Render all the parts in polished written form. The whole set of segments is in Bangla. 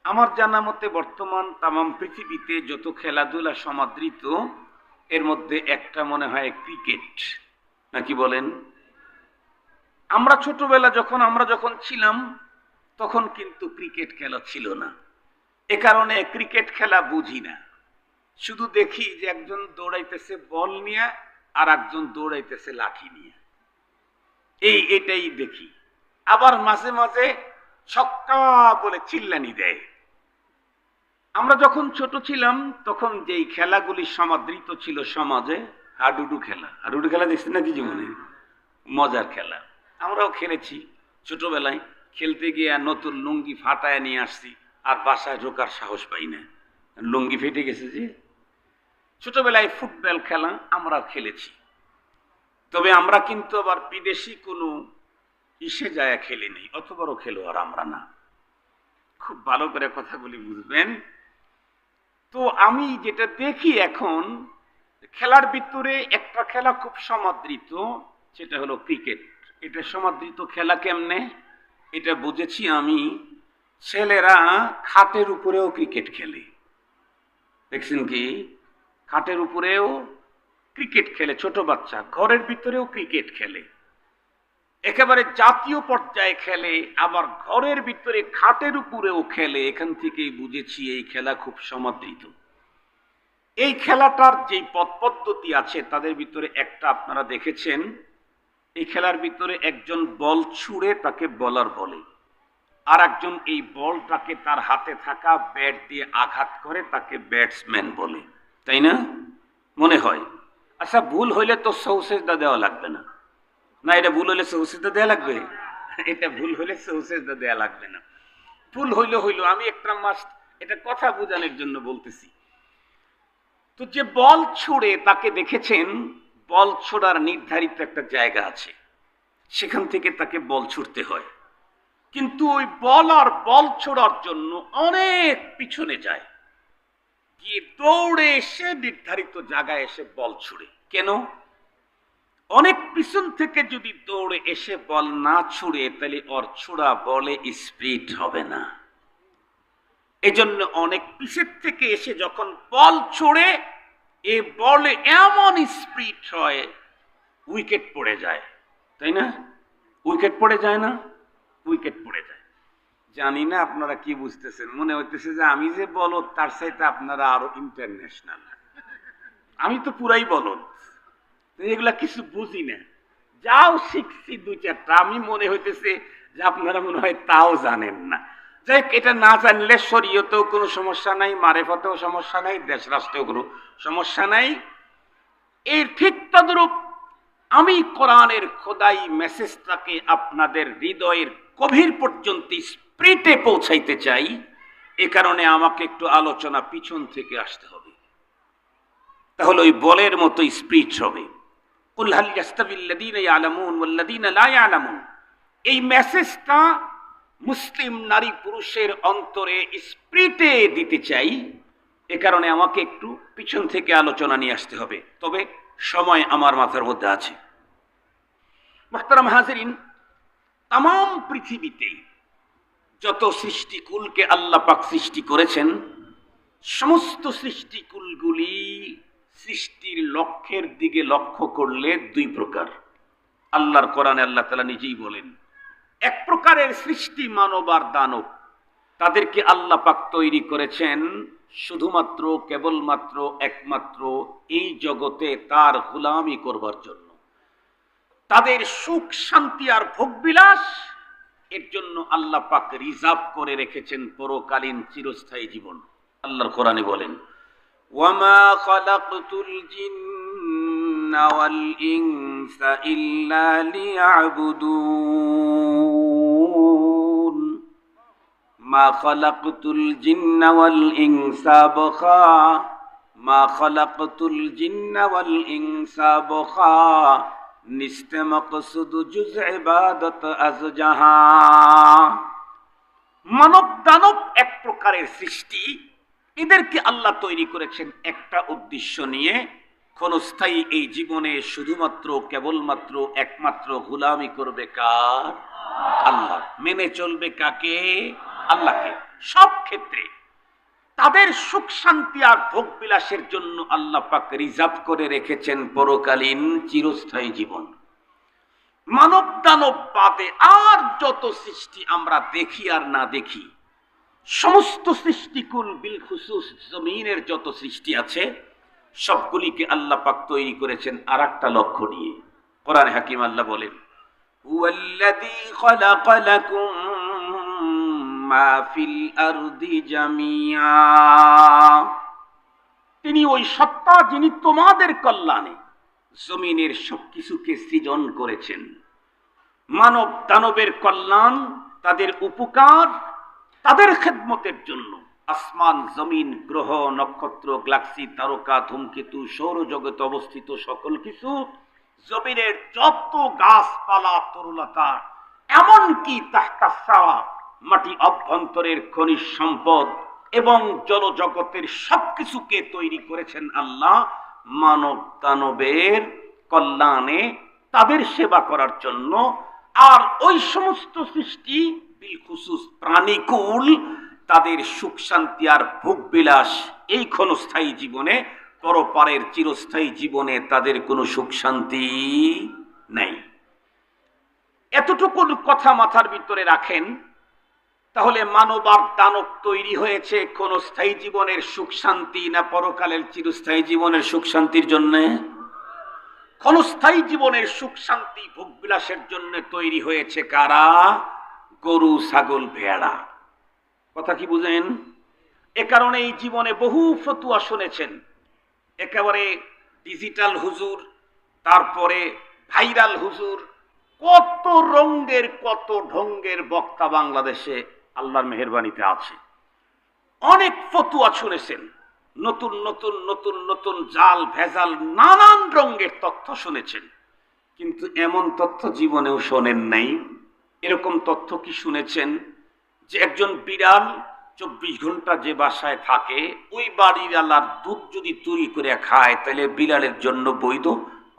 আমার জানা মতে বর্তমান তামাম পৃথিবীতে যত খেলাধুলা সমাদৃত এর মধ্যে একটা মনে হয় ক্রিকেট, নাকি বলেন? আমরা ছোটবেলা আমরা যখন ছিলাম তখন কিন্তু ক্রিকেট খেলা ছিল না। এ কারণে ক্রিকেট খেলা বুঝি না, শুধু দেখি যে একজন দৌড়াইতেছে বল নিয়ে আর একজন দৌড়াইতেছে লাঠি নিয়ে, এটাই দেখি। আবার মাঝে মাঝে ছক্কা বলে চিল্লানি দেয়। আমরা যখন ছোট ছিলাম তখন যেই খেলাগুলি সমাদৃত ছিল সমাজে, হাডুডু খেলা। হাডুডু খেলা দেখছেন নাকি জীবনে? মজার খেলা, আমরাও খেলেছি ছোটবেলায়। খেলতে গিয়ে নতুন লুঙ্গি ফাটায় নিয়ে আসছি, আর বাসায় ঢোকার সাহস পাই না, লুঙ্গি ফেটে গেছে যে। ছোটবেলায় ফুটবল খেলা আমরাও খেলেছি, তবে আমরা কিন্তু আবার বিদেশি কোনো ইসে যায় খেলিনি, অত বড় খেলোয়াড় আমরা না। খুব ভালো করে কথাগুলি বুঝবেন। তো আমি যেটা দেখি এখন খেলার ভিতরে একটা খেলা খুব সমাদৃত, সেটা হলো ক্রিকেট। এটা সমাদৃত খেলা কেমনে এটা বুঝেছি আমি। ছেলেরা খাটের উপরেও ক্রিকেট খেলে, দেখছেন কি? খাটের উপরেও ক্রিকেট খেলে, ছোট বাচ্চা ঘরের ভিতরেও ক্রিকেট খেলে, একেবারে জাতীয় পর্যায়ে খেলে, আবার ঘরের ভিতরে খাটের উপরেও খেলে। এখান থেকেই বুঝেছি এই খেলা খুব সমাদৃত। এই খেলাটার যে পথ পদ্ধতি আছে তাদের ভিতরে একটা আপনারা দেখেছেন, এই খেলার ভিতরে একজন বল ছুঁড়ে তাকে বলার বলে, আর একজন এই বলটাকে তার হাতে থাকা ব্যাট দিয়ে আঘাত করে তাকে ব্যাটসম্যান বলে, তাই না? মনে হয়। আচ্ছা, ভুল হইলে তো সৌসেজদা দেওয়া লাগবে না? না, এটা ভুল হইলে সৌসেজদা দেওয়া লাগবে? এটা ভুল হইলে সৌসেজদা দেওয়া লাগবে না। ভুল হইলো হইলো, আমি একটা মাস্ট এটা কথা বোঝানোর জন্য বলতেছি। তো যে বল ছুড়ে তাকে দেখেছেন, বল ছোড়ার নির্ধারিত একটা জায়গা আছে, সেখান থেকে তাকে বল ছুড়তে হয়। কিন্তু ওই বল ছোড়ার জন্য অনেক পিছনে যায়, গিয়ে দৌড়ে এসে নির্ধারিত জায়গায় এসে বল ছুড়ে। কেন? অনেক পিছন থেকে যদি দৌড়ে এসে বল না ছুড়ে তাহলে ওর ছোড়া বলে স্পিড হবে না। এই জন্য অনেক পিছের থেকে এসে যখন বল ছোড়ে, এ বলে এমন স্পিড হয় উইকেট পড়ে যায়, তাই না? উইকেট পড়ে যায় না? উইকেট পড়ে যায়। জানি না আপনারা কি বুঝতেছেন, মনে হইতেছে যে আমি যে বলদ তার চাইতে আপনারা আরো ইন্টারন্যাশনাল। আমি তো পুরাই বলদ, এগুলা কিছু বুঝি না। যাও শিখছি দুই চারটা, আমি মনে হইতেছে যে আপনারা মনে হয় তাও জানেন না। যাই, এটা না জানলে শরীয়তেও কোনো সমস্যা নাই, মারেফতেও সমস্যা নাই, দেশ রাষ্ট্রেও কোনো সমস্যা নাই। এর ঠিক তদ্রূপ আমি কোরআনের খোদাই মেসেজটাকে আপনাদের হৃদয়ের গভীর পর্যন্ত স্পিরিটে পৌঁছাইতে চাই। এ কারণে আমাকে একটু আলোচনা পিছন থেকে আসতে হবে, তাহলে ওই বলের মতো স্পিরিট হবে। কুল হাল ইয়াস্তাবিল্লাযীনা ইয়ালামুন ওয়াল্লাযীনা লা ইয়ালামুন, এই মেসেজটা মুসলিম নারী পুরুষের অন্তরে স্পিরিটে দিতে চাই। এ কারণে আমাকে একটু পিছন থেকে আলোচনা নিয়ে আসতে হবে, তবে সময় আমার মাথার মধ্যে আছে। মুহতারাম হাজিরিন, তামাম পৃথিবীতে যত সৃষ্টিকুলকে আল্লাহ পাক সৃষ্টি করেছেন, সমস্ত সৃষ্টিকুলগুলি সৃষ্টির লক্ষ্যের দিকে লক্ষ্য করলে দুই প্রকার। আল্লাহর কোরআনে আল্লাহ তাআলা নিজেই বলেন, এক প্রকারের সৃষ্টি মানব আর দানব, তাদেরকে আল্লাহ পাক তৈরি করেছেন শুধুমাত্র কেবলমাত্র একমাত্র এই জগতে তার গোলামি করবার জন্য। তাদের সুখ শান্তি আর ভোগবিলাস এর জন্য আল্লাহ পাক রিজার্ভ করে রেখেছেন পরকালীন চিরস্থায়ী জীবন। আল্লাহর কোরআনে বলেন, ওয়ামা খালাকতুল জিন্না ওয়াল ইনসা ইল্লা লিয়াবুদুন, মা খালাকতুল জিন্না ওয়াল ইনসা বখা, মা খালাকতুল জিন্না ওয়াল ইনসা বখা, নিস্তে মকসুদ জুজ ইবাদত আজ জাহা। মানব দানব এক প্রকারের সৃষ্টি, এদেরকে আল্লাহ তৈরি করেছেন একটা উদ্দেশ্য নিয়ে, ক্ষণস্থায়ী এই জীবনে শুধুমাত্র কেবলমাত্র একমাত্র গোলামি করবে কার? আল্লাহ। মেনে চলবে কাকে? আল্লাহকে সব ক্ষেত্রে। তাদের সুখ শান্তি আর ভোগ বিলাসের জন্য আল্লাহ পাক রিজার্ভ করে রেখেছেন পরকালীন চিরস্থায়ী জীবন। মানব দানব বাদে আর যত সৃষ্টি আমরা দেখি আর না দেখি, সমস্ত সৃষ্টিকুল বিল খুসুস জমিনের যত সৃষ্টি আছে সবগুলিকে আল্লাহ পাক তৈরি করেছেন আর একটা লক্ষ্য নিয়ে। কোরআন হাকিম আল্লাহ বলেন, হুয়াল্লাযী খালাকা লাকুম মা ফিল আরদি জামিআ, তিনি ওই সত্তা যিনি তোমাদের কল্যাণে জমিনের সবকিছুকে সৃজন করেছেন। মানব দানবের কল্যাণ, তাদের উপকার, তাদের খেদমতের জন্য আসমান জমিন গ্রহ নক্ষত্র গ্যালাক্সি তারকা ধূমকেতু সৌরজগতে অবস্থিত সকল কিছু, জমিনের যত গাছপালা তরুলতা, এমনকি তাহতা সাওয়া মাটি অভ্যন্তরের খনিজ সম্পদ এবং জলজগতের সবকিছুকে তৈরি করেছেন আল্লাহ মানব দানবের কল্যাণে, তাদের সেবা করার জন্য। আর ওই সমস্ত সৃষ্টি বিলখুসুস প্রাণীকুল, তাদের সুখ শান্তি আর ভোগ বিলাস এই ক্ষণস্থায়ী জীবনে, পরপারের চিরস্থায়ী জীবনে তাদের কোনো সুখ শান্তি নেই। এতটুকু কথা মাথার ভিতরে রাখেন, তাহলে মানব আর দানব তৈরি হয়েছে ক্ষণস্থায়ী জীবনের সুখ শান্তি না পরকালের চিরস্থায়ী জীবনের সুখ শান্তির জন্য? ক্ষণস্থায়ী জীবনের সুখ শান্তি ভোগ বিলাসের জন্য তৈরি হয়েছে কারা? গরু ছাগল ভেড়া। কথা কি বুঝেন? এ কারণে এই জীবনে বহু ফতুয়া শুনেছেন, একেবারে ডিজিটাল হুজুর, তারপরে ভাইরাল হুজুর, কত রঙের কত ঢঙ্গের বক্তা বাংলাদেশে আল্লাহর মেহেরবানিতে আছে। অনেক ফতুয়া শুনেছেন, নতুন নতুন নতুন নতুন জাল ভেজাল নানান রঙের তথ্য শুনেছেন, কিন্তু এমন তথ্য জীবনেও শোনেন নাই। এরকম তথ্য কি শুনেছেন যে একজন বিড়াল 24 ঘন্টা যে বাসায় থাকে ওই বাড়ির আলার দুধ যদি চুরি করে খায় তাহলে বিড়ালের জন্য বৈধ,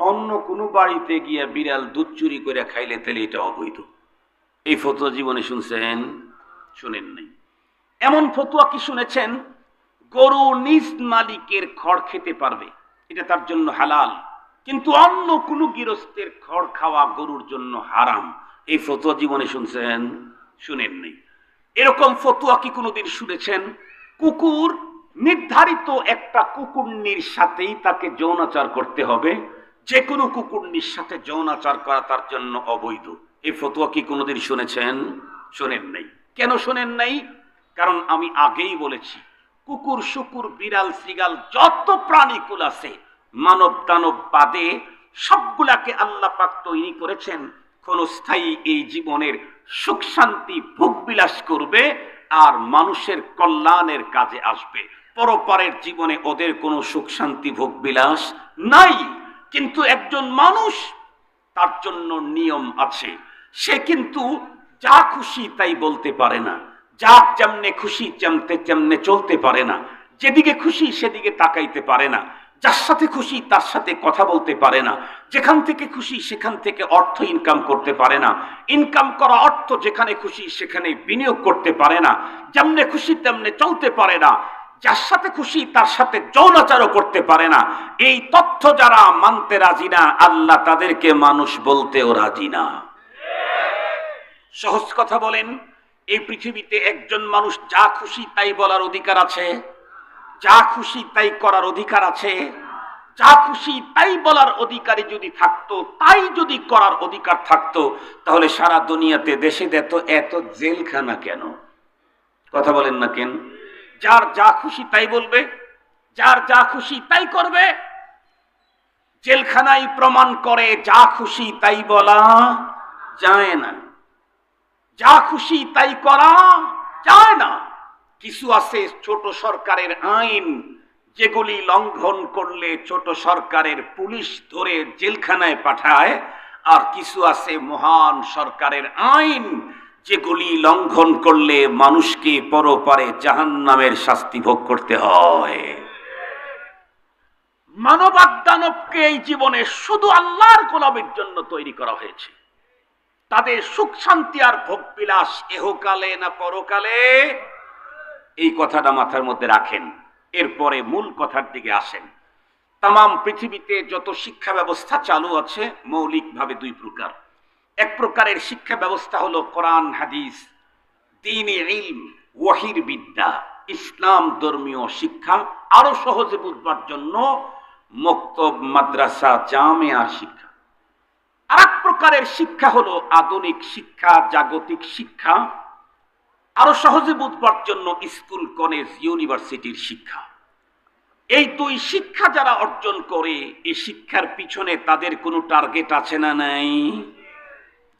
অন্য কোনো বাড়িতে গিয়ে বিড়াল দুধ চুরি করে খাইলে তাহলে এটা অবৈধ? এই ফতুয়া জীবনে শুনছেন? শুনেন নাই। এমন ফতুয়া কি শুনেছেন গরু নিজ মালিকের খড় খেতে পারবে, এটা তার জন্য হালাল, কিন্তু অন্য কোনো গৃহস্থের খড় খাওয়া গরুর জন্য হারাম? এই ফতুয়া জীবনে শুনছেন? শুনেন নাই। এরকম ফতুয়া কি কোনোদিন শুনেছেন কুকুর নির্ধারিত একটা কুকুরনির সাথেই তাকে যৌনাচার করতে হবে, যে কোনো কুকুরনির সাথে যৌনাচার করা তার জন্য অবৈধ? এই ফতুয়া কি কোনোদিন শুনেছেন? শোনেন নাই। কেন শোনেন নাই? কারণ আমি আগেই বলেছি, কুকুর শুকুর বিড়াল শ্রীগাল যত প্রাণীকুল আছে মানব দানব বাদে সবগুলাকে আল্লাহ পাক তৈরি করেছেন ক্ষণস্থায়ী এই জীবনের সুখ শান্তি ভোগ বিলাস করবে আর মানুষের কল্যাণের কাজে আসবে। পরপারের জীবনে ওদের কোনো সুখ শান্তি ভোগ বিলাস নাই। কিন্তু একজন মানুষ, তার জন্য নিয়ম আছে, সে কিন্তু যা খুশি তাই বলতে পারে না, যা যেমনে খুশি তেমনে চলতে পারে না, যেদিকে খুশি সেদিকে তাকাইতে পারে না, যার সাথে খুশি তার সাথে কথা বলতে পারে না, যেখান থেকে খুশি সেখান থেকে অর্থ ইনকাম করতে পারে না, ইনকাম করা অর্থ যেখানে খুশি সেখানে বিনিয়োগ করতে পারে না, যেমনে খুশি তেমনে চলতে পারে না, যার সাথে খুশি তার সাথে যৌনাচারও করতে পারে না। এই তথ্য যারা মানতে রাজি না, আল্লাহ তাদেরকে মানুষ বলতেও রাজি না। সহজ কথা বলেন, এই পৃথিবীতে একজন মানুষ যা খুশি তাই বলার অধিকার আছে? যা খুশি তাই করার অধিকার আছে? যা খুশি তাই বলার অধিকারী যদি থাকতো, তাই যদি করার অধিকার থাকতো, তাহলে সারা দুনিয়াতে দেশে এত জেলখানা কেন? কথা বলেন না কেন? যার যা খুশি তাই বলবে, যার যা খুশি তাই করবে। জেলখানাই প্রমাণ করে যা খুশি তাই বলা যায় না, যা খুশি তাই করা যায় না। কিছু আছে ছোট সরকারের আইন, যেগুলি লঙ্ঘন করলে ছোট সরকারের পুলিশ ধরে জেলখানায় পাঠায়, আর কিছু আছে মহান সরকারের আইন, যেগুলি লঙ্ঘন করলে মানুষকে পরপারে জাহান্নামের শাস্তি ভোগ করতে হয়। মানব দানবকে এই জীবনে শুধু আল্লাহর গোলামের জন্য তৈরি করা হয়েছে। তাদের সুখ শান্তি আর ভোগ বিলাস এহকালে না পরকালে, এই কথাটা মাথার মধ্যে রাখেন। এরপরে মূল কথার দিকে আসেন। তাম পৃথিবীতে যত শিক্ষা ব্যবস্থা চালু আছে মৌলিকভাবে দুই প্রকার। এক প্রকারের শিক্ষা ব্যবস্থা হলো কোরআন হাদিস, দ্বীনে ইলম, ওয়াহির বিদ্যা, ইসলাম ধর্মীয় শিক্ষা আরো সহজে বুঝবার জন্য মক্তব, মাদ্রাসা, জামিয়ার শিক্ষা। আর এক প্রকারের শিক্ষা হলো আধুনিক শিক্ষা, জাগতিক শিক্ষা, আরো সহজে বুঝবার জন্য স্কুল, কলেজ, ইউনিভার্সিটির শিক্ষা। এই দুই শিক্ষা যারা অর্জন করে, এই শিক্ষার পিছনে তাদের কোনো টার্গেট আছে না নাই?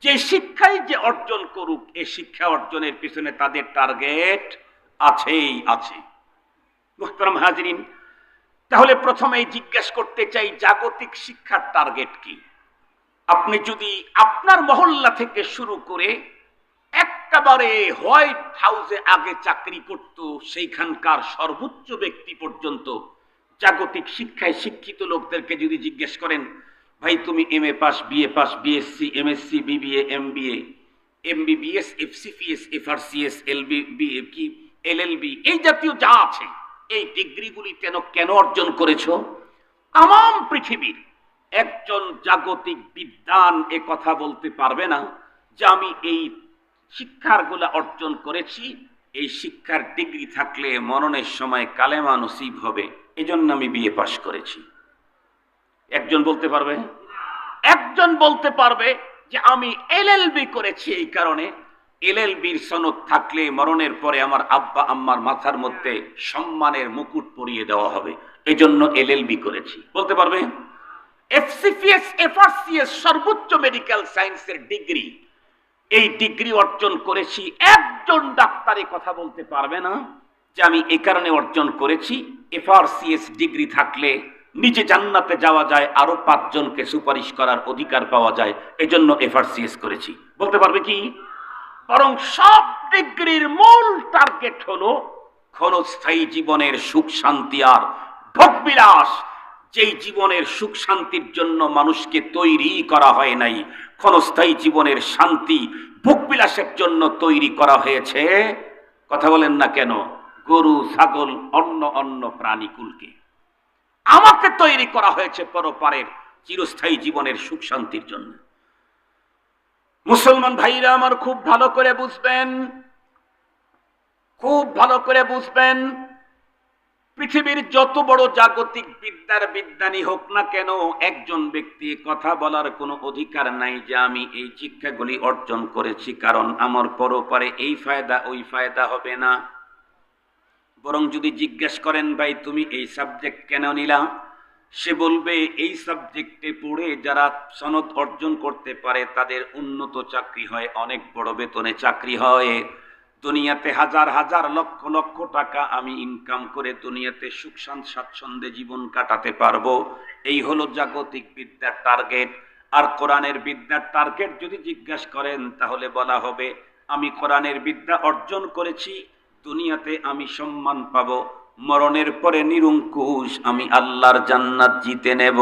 যে শিক্ষাই যে অর্জন করুক, এই শিক্ষা অর্জনের পিছনে তাদের টার্গেট আছেই আছে। মুহতারাম হাজিরিন, তাহলে প্রথমেই জিজ্ঞেস করতে চাই, জাগতিক শিক্ষার টার্গেট কি? আপনি যদি আপনার মহল্লা থেকে শুরু করে একেবারে হোয়াইট হাউসে আগে চাকরি করত সেইখানকার সর্বোচ্চ ব্যক্তি পর্যন্ত জাগতিক শিক্ষায় শিক্ষিত লোকদেরকে যদি জিজ্ঞেস করেন, ভাই তুমি MA pass, BA pass, BSc, MSc, BBA, MBA, MBBS, FCPS, FRCS, LLB, এই জাতীয় যা আছে এই ডিগ্রিগুলি কেন অর্জন করেছো? তাম পৃথিবীর একজন জাগতিক বিদ্বান এ কথা বলতে পারবে না যে আমি এই শিক্ষাগুলা অর্জন করেছি, এই শিক্ষার ডিগ্রি থাকলে মরণের সময় কালেমা নসিব হবে, এজন্য আমি BA পাস করেছি। একজন বলতে পারবে? একজন বলতে পারবে যে আমি LLB করেছি, এই কারণে LLBর সনদ থাকলে মরণের পরে আমার আব্বা আম্মার মাথার মধ্যে সম্মানের মুকুট পরিয়ে দেওয়া হবে, এজন্য LLB করেছি। বলতে পারবে? FCPS, FRCS সর্বোচ্চ মেডিকেল সায়েন্সের ডিগ্রি, এই ডিগ্রি অর্জন করেছি। একজন ডাক্তারি কথা বলতে পারবে না যে আমি এই কারণে অর্জন করেছি, FRCS ডিগ্রি থাকলে নিজে জান্নাতে যাওয়া যায়, আরো 5 জনকে সুপারিশ করার অধিকার পাওয়া যায়, এজন্য FRCS করেছি। বলতে পারবে কি? বরং সব ডিগ্রির মূল টার্গেট হলো ক্ষণস্থায়ী জীবনের সুখ শান্তি আর ভোগবিলাস। যেই জীবনের সুখ শান্তির জন্য মানুষকে তৈরি করা হয় নাই, ক্ষণস্থায়ী জীবনের শান্তি ভোগবিলাসের জন্য তৈরি করা হয়েছে, কথা বলেন না কেন, গরু, ছাগল, অন্য প্রাণীকুলকে। আমাকে তৈরি করা হয়েছে পরপারের চিরস্থায়ী জীবনের সুখ শান্তির জন্য। মুসলমান ভাইরা আমার খুব ভালো করে বুঝবেন, খুব ভালো করে বুঝবেন, পৃথিবীর যত বড় জাগতিক বিদ্যার বিজ্ঞানী হোক না কেন, একজন ব্যক্তি কথা বলার কোনো অধিকার নাই যে আমি এই শিক্ষাগুলি অর্জন করেছি কারণ আমার পরপারে এই ফায়দা ওই ফায়দা হবে না। বরং যদি জিজ্ঞেস করেন, ভাই তুমি এই সাবজেক্ট কেন নিলা, সে বলবে এই সাবজেক্টে পড়ে যারা সনদ অর্জন করতে পারে তাদের উন্নত চাকরি হয়, অনেক বড় বেতনে চাকরি হয়, দুনিয়াতে হাজার হাজার লক্ষ লক্ষ টাকা আমি ইনকাম করে দুনিয়াতে সুখ স্বাচ্ছন্দ্যে জীবন কাটাতে পারবো। এই হলো জাগতিক বিদ্যার টার্গেট। আর কোরআনের বিদ্যার টার্গেট যদি জিজ্ঞাসা করেন তাহলে বলা হবে আমি কোরআনের বিদ্যা অর্জন করেছি, দুনিয়াতে আমি সম্মান পাবো, মরণের পরে নিরঙ্কুশ আমি আল্লাহর জান্নাত জিতে নেব।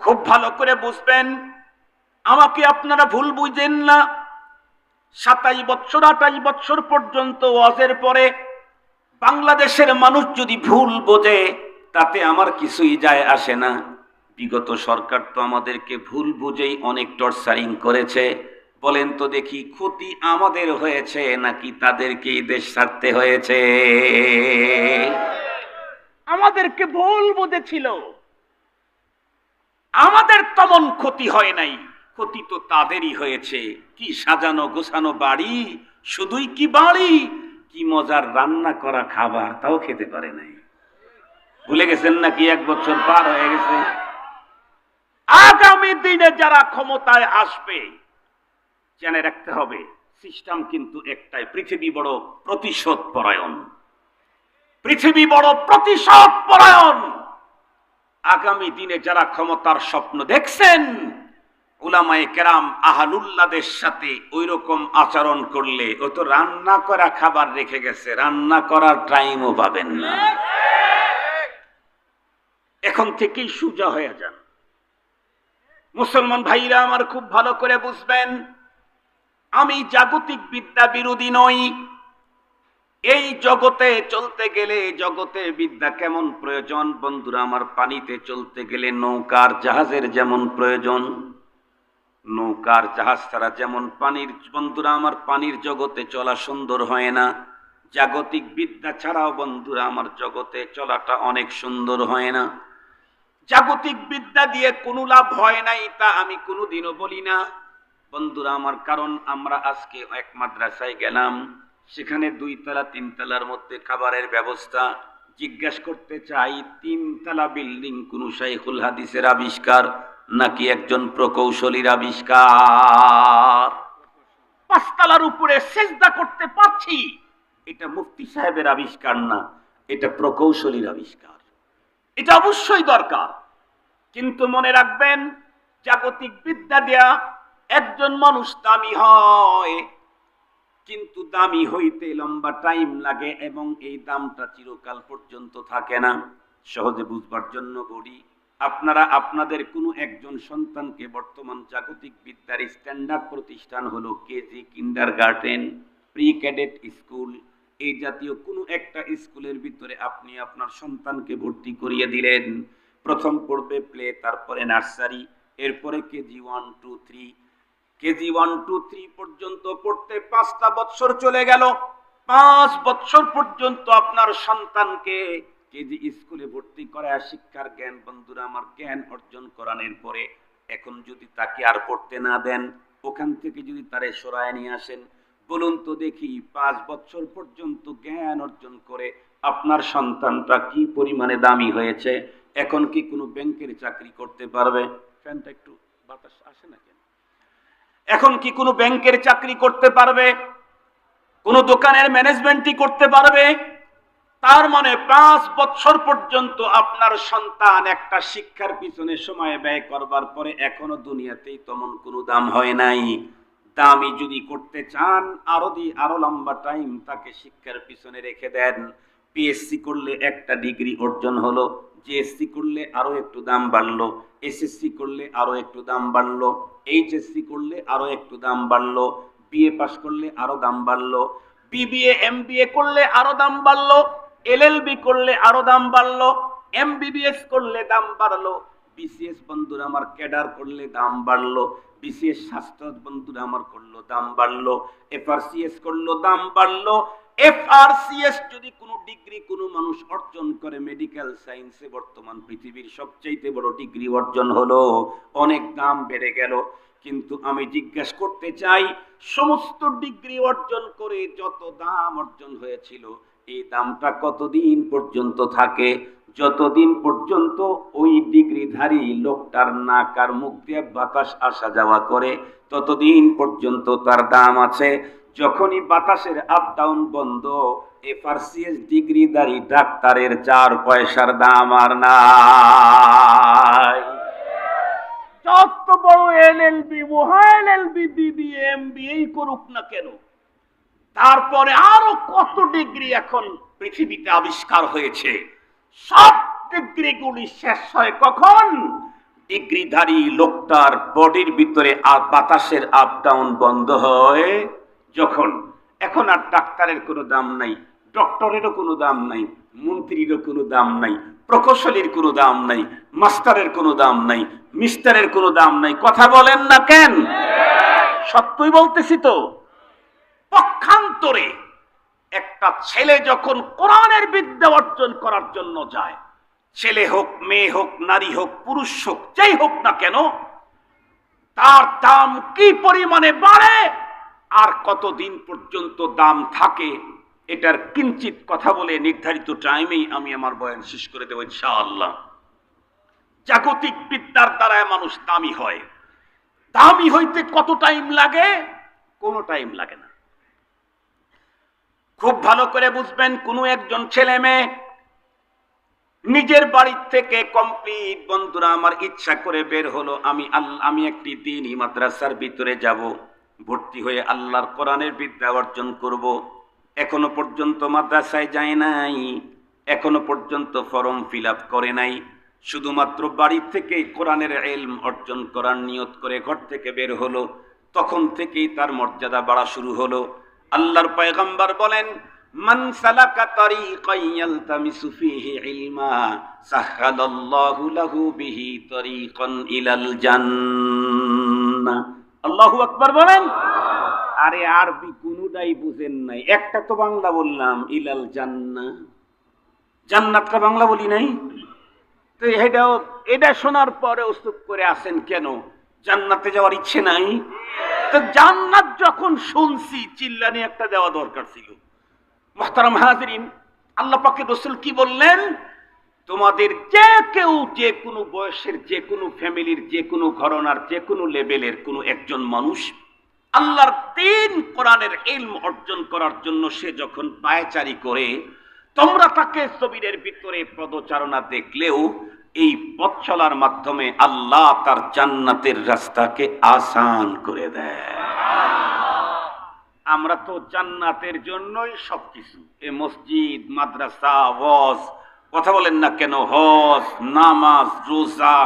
খুব ভালো করে বুঝবেন, আমাকে আপনারা ভুল বুঝেন না। 27 বছর 28 বছর পর্যন্ত ওয়াজের পরে বাংলাদেশের মানুষ যদি ভুল বোঝে তাতে আমার কিছুই যায় আসে না। বিগত সরকার তো আমাদেরকে ভুল বুঝেই অনেক টর্চারিং করেছে। বলেন তো দেখি, ক্ষতি আমাদের হয়েছে নাকি তাদেরকেই দেশ ছাড়তে হয়েছে? আমাদেরকে ভুল বুঝেছিল, আমাদের তেমন ক্ষতি হয় নাই, ক্ষতি তো তাদেরই হয়েছে। কি সাজানো গোছানো বাড়ি, শুধুই কি বাড়ি, কি মজার রান্না করা খাবার তাও খেতে পারে নাই। ভুলে গেছেন নাকি? 1 বছর পার হয়ে গেছে। আগামী দিনে যারা ক্ষমতায় আসবে জেনে রাখতে হবে সিস্টেম কিন্তু একটাই, পৃথিবী বড় প্রতিশোধ পরায়ণ, পৃথিবী বড় প্রতিশোধ পরায়ণ। আগামী দিনে যারা ক্ষমতার স্বপ্ন দেখছেন, উলামায়ে কেরাম আহলুল্লাহদের সাথে ওই রকম আচরণ করলে ও তো রান্না করা খাবার রেখে গেছে, রান্না করার টাইমও পাবেন না। এখন থেকেই সোজা হয়ে যান। মুসলমান ভাইরা আমার খুব ভালো করে বুঝবেন, আমি জাগতিক বিদ্যা বিরোধী নই। এই জগতে চলতে গেলে জগতে বিদ্যা কেমন প্রয়োজন বন্ধুরা আমার, পানিতে চলতে গেলে নৌকার জাহাজের যেমন প্রয়োজন, নৌকার জাহাজ ছাড়া যেমন পানির, বন্ধুরা আমার পানির জগতে চলা সুন্দর হয় না, জাগতিক বিদ্যা ছাড়াও বন্ধুরা আমার জগতে চলাটা অনেক সুন্দর হয় না। জাগতিক বিদ্যা দিয়ে কোনো লাভ হয় নাই তা আমি কোনোদিনও বলি না বন্ধুরা আমার, কারণ আমরা আজকে এক মাদ্রাসায় গেলাম, সেখানে 2 তলা 3 তলার মধ্যে খাবারের ব্যবস্থা। জিজ্ঞাসা করতে চাই 3 তলা বিল্ডিং কোন শাইখুল হাদিসের আবিষ্কার নাকি একজন প্রকৌশলীর আবিষ্কার? 5 তলার উপরে সেজদা করতে পারছি, এটা মুফতি সাহেবের আবিষ্কার না, এটা প্রকৌশলীর আবিষ্কার। এটা অবশ্যই দরকার, কিন্তু মনে রাখবেন জাগতিক বিদ্যা দেয়া একজন মানুষ দামি হয়, কিন্তু দামি হইতে লম্বা টাইম লাগে এবং এই দামটা চিরকাল পর্যন্ত থাকে না। সহজে বুঝবার জন্য বলি, আপনারা আপনাদের কোনো একজন সন্তানকে বর্তমান জাগতিক বিদ্যার স্ট্যান্ডার্ড প্রতিষ্ঠান হলো KG, kindergarten, pre cadet school, এই জাতীয় কোনো একটা স্কুলের ভিতরে আপনি আপনার সন্তানকে ভর্তি করিয়ে দিলেন। প্রথম পড়বে প্লে, তারপরে নার্সারি, এরপরে কেজি 1, 2, 3, কেজি 1, 2, 3 পর্যন্ত পড়তে 5টা বছর চলে গেল। 5 বছর পর্যন্ত আপনার সন্তানকে কেজি স্কুলে ভর্তি করায় শিক্ষার জ্ঞান বন্ধুরা আমার জ্ঞান অর্জন করানোর পরে এখন যদি তাকে আর পড়তে না দেন, ওখান থেকে যদি তারে সরায় নিয়ে আসেন, বলুন তো দেখি 5 বছর পর্যন্ত জ্ঞান অর্জন করে আপনার সন্তানটা কি পরিমাণে দামি হয়েছে। এখন কি কোনো ব্যাংকের চাকরি করতে পারবে? ফ্যানটা একটু বাতাস আসে না কেন? এখন কি কোনো ব্যাংকের চাকরি করতে পারবে? কোনো দোকানের ম্যানেজমেন্টই করতে পারবে? তার মানে 5 বছর পর্যন্ত আপনার সন্তান একটা শিক্ষার পিছনে সময় ব্যয় করবার পরে এখনো দুনিয়াতেই তেমন কোনো দাম হয় নাই। দামি যদি করতে চান আরো লম্বা টাইম তাকে শিক্ষার পিছনে রেখে দেন। পিএসসি করলে একটা ডিগ্রি অর্জন হলো, জিএসসি করলে আরো একটু দাম বাড়লো, এসএসসি করলে আরো একটু দাম বাড়লো, এইচএসসি করলে আরো একটু দাম বাড়লো, বিএ পাস করলে আরো দাম বাড়লো, বিবিএ এমবিএ করলে আরো দাম বাড়লো, এলএলবি করলে আরো দাম বাড়লো, এমবিবিএস করলে দাম বাড়লো, বিসিএস বন্ধুরা আমার ক্যাডার করলে দাম বাড়লো, বিসিএস স্বাস্থ্য বন্ধুরা আমার করলো দাম বাড়লো, এফআরসিএস করলো দাম বাড়লো। এফআরসিএস যদি কোনো ডিগ্রি কোনো মানুষ অর্জন করে মেডিকেল সায়েন্সে, বর্তমান পৃথিবীর সবচেয়ে বড় ডিগ্রি অর্জন হলো, অনেক দাম বেড়ে গেল। কিন্তু আমি জিজ্ঞাসা করতে চাই, সমস্ত ডিগ্রি অর্জন করে যত দাম অর্জন হয়েছিল এই দামটা কতদিন পর্যন্ত থাকে? যতদিন পর্যন্ত ওই ডিগ্রিধারী লোকটার নাক আর মুখ দিয়ে বাতাস আসা যাওয়া করে ততদিন পর্যন্ত তার দাম আছে। যখনই বাতাসের আপ ডাউন বন্ধ, এফআরসিএস ডিগ্রিধারী ডাক্তারের 4 পয়সার দাম আর নাই। যত বড় এলএলবি, এলএলবি, বিবিএ, এমবিএ করুক না কেন, তারপরে আরো কত ডিগ্রি এখন পৃথিবীতে আবিষ্কার হয়েছে, সব ডিগ্রিগুলি শেষ হয় কখন? ডিগ্রিধারী লোকটার বডির ভিতরে বাতাসের আপ ডাউন বন্ধ হয় যখন। এখন আর ডাক্তারের কোনো দাম নাই, ডক্টরেরও কোনো দাম নাই, মন্ত্রীরও কোনো দাম নাই, প্রকৌশলীর কোনো দাম নাই, মাস্টারের কোনো দাম নাই, মিস্টারের কোনো দাম নাই। কথা বলেন না কেন? সত্যই বলতেছি তো। পক্ষান্তরে একটা ছেলে যখন কোরআনের বিদ্যা অর্জন করার জন্য যায়, ছেলে হোক, মেয়ে হোক, নারী হোক, পুরুষ হোক, যাই হোক না কেন, তার দাম কি পরিমাণে বাড়ে আর কতদিন পর্যন্ত দাম থাকে, এটার কিঞ্চিত কথা বলে নির্ধারিত টাইমেই আমি আমার বয়ান শেষ করে দেব ইনশাআল্লাহ। জাগতিক বিদ্যার দ্বারা মানুষ দামি হয়। দামি হইতে কত টাইম লাগে? কোনো টাইম লাগে না। খুব ভালো করে বুঝবেন, কোনো একজন ছেলে মেয়ে নিজের বাড়ি থেকে কমপ্লিট বন্ধুরা আমার ইচ্ছা করে বের হলো, আমি একটি দ্বীনি মাদ্রাসার ভিতরে যাব, ভর্তি হয়ে আল্লাহর কোরআনের বিদ্যা অর্জন করব। এখনো পর্যন্ত মাদ্রাসায় যায় নাই, এখনো পর্যন্ত ফর্ম ফিল আপ করে নাই, শুধুমাত্র বাড়ি থেকে কোরআনের ইলম অর্জন করার নিয়ত করে ঘর থেকে বের হলো, তখন থেকেই তার মর্যাদা বাড়া শুরু হলো। আল্লাহর পয়গম্বর বলেন, মান সালাকা তারিকান ইয়ালতামিসু ফীহি ইলমা সাহহালাল্লাহু লাহু বিহি তারিকান ইলাল জান্নাহ। আল্লাহু আকবার বলেন। আরে আরবি কোনটাই বুঝেন নাই, একটা তো বাংলা বললাম, ইলাল জান্নাহ। জান্নাতটা বাংলা বলি নাই তো, এটা শোনার পরে উস্তুপ করে আসেন কেন? জান্নাতে যাওয়ার ইচ্ছে নাই? তো জান্নাত যখন শুনছি, চিল্লানি একটা দেওয়া দরকার ছিল। মুহতারাম হাজিরিন, আল্লাহ পাকের রাসূল কি বললেন? তোমাদের যে কেউ যে কোনো বয়সের, যে কোনো ফ্যামিলির, যে কোনো ঘরানার, যে কোনো লেভেলের কোনো একজন মানুষ আল্লাহর দ্বীন কোরআনের ইলম অর্জন করার জন্য সে যখন পায়চারি করে, তোমরা তাকে জমিনের ভিতরে পদচারণা দেখলেও এই পথ চলার মাধ্যমে আল্লাহ তার জান্নাতের রাস্তাকে আসান করে দেয়। আমরা তো জান্নাতের জন্যই সবকিছু, এ মসজিদ, মাদ্রাসা, ওয়াজ, কথা বলেন না কেন, হজ, নামাজ, রোজা,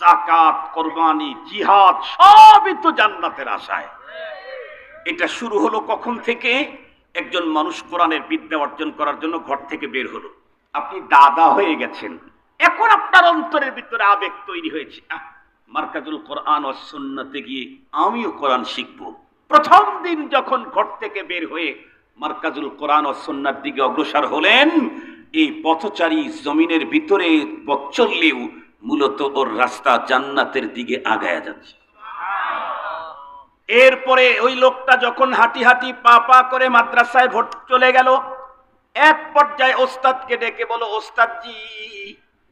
যাকাত, কুরবানি, জিহাদ, সবই তো জান্নাতের আশায়। এটা শুরু হলো কখন থেকে? একজন মানুষ কোরআনের বিদ্যা অর্জন করার জন্য ঘর থেকে বের হলো। আপনি দাদা হয়ে গেছেন, এখন আপনার অন্তরের ভিতরে আবেগ তৈরি হয়েছে, মারকাজুল কোরআন ওয়াস সুন্নাতে গিয়ে আমিও কোরআন শিখব। প্রথম দিন যখন ঘর থেকে বের হয়ে মারকাজুল কোরআন ওয়াস সুন্নার দিকে অগ্রসর হলেন, এই পথচারী জমিনের ভিতরে পথ চললেও মূলত ওর রাস্তা জান্নাতের দিকে আগায়া যাচ্ছে। এরপরে ওই লোকটা যখন হাঁটি হাঁটি পা পা করে মাদ্রাসায় চলে গেল, এক পর্যায়ে ওস্তাদকে ডেকে বলো, ওস্তাদজি